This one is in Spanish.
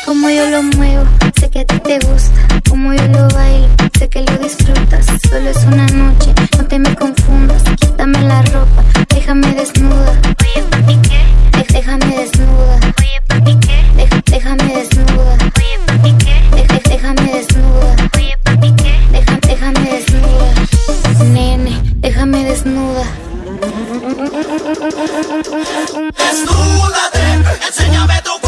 Como yo lo muevo, sé que a ti te gusta. Como yo lo bailo, sé que lo disfrutas. Solo es una noche, no te me confundas. Quítame la ropa, déjame desnuda. Oye, papi, ¿qué? Déjame desnuda. Oye, papi, ¿qué? Déjame desnuda. Oye, papi, ¿qué? Déjame desnuda. Oye, papi, ¿qué? Déjame desnuda. Nene, déjame desnuda. Desnúdate, enséñame tu